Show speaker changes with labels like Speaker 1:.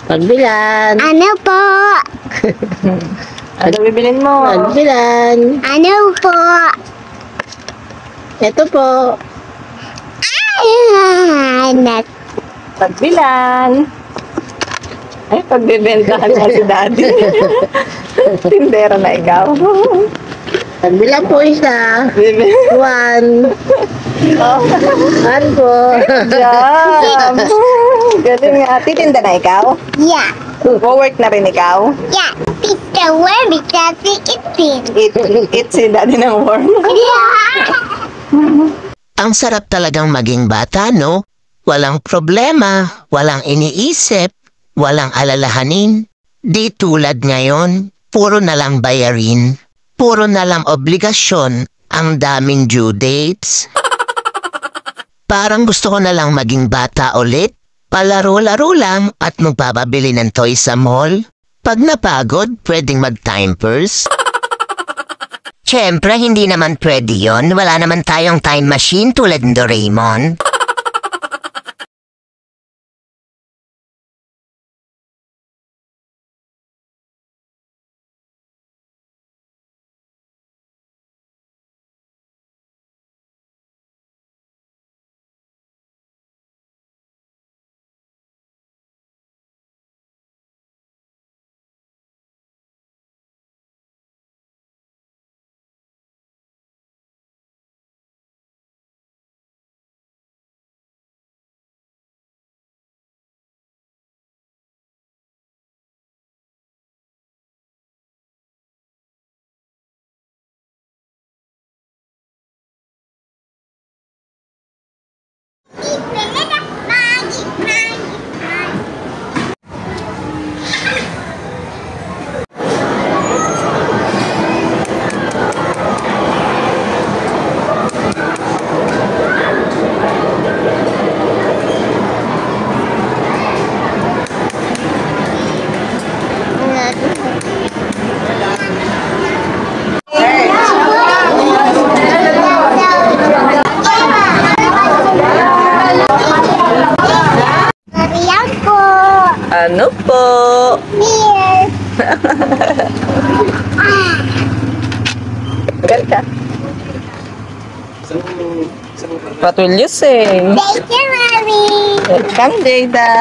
Speaker 1: Pagbilan.
Speaker 2: Ano po?
Speaker 3: Ano bibilin mo?
Speaker 1: Pagbilan.
Speaker 2: Ano po?
Speaker 1: Ito po.
Speaker 2: Anak.
Speaker 3: Pagbilan. Ay, pagbibentahan mo si daddy. Tindera na ikaw.
Speaker 1: Pagbilan po isa.
Speaker 3: Bibil.
Speaker 1: 1.
Speaker 3: Oh,
Speaker 1: 1 po.
Speaker 3: jam. Galing nga. Titinda na ikaw?
Speaker 2: Yeah.
Speaker 3: Wo-work na rin ikaw?
Speaker 2: Yeah. Pizza worm because itin.
Speaker 3: Eat si daddy ng worm.
Speaker 4: Ang sarap talagang maging bata, no? Walang problema, walang iniisip, walang alalahanin. Di tulad ngayon, puro na lang bayarin. Puro na lang obligasyon, ang daming due dates. Parang gusto ko na lang maging bata ulit. Palaro-laro lang at magpapabili ng toys sa mall. Pag napagod, pwedeng mag-time purse. Siyempre, hindi naman pwede yun. Wala naman tayong time machine tulad ng Doraemon.
Speaker 2: Mariam po.
Speaker 3: Ano po?
Speaker 2: Here.
Speaker 3: Ganda. What will you say?
Speaker 2: Thank you, Mommy.
Speaker 3: Welcome, Jada.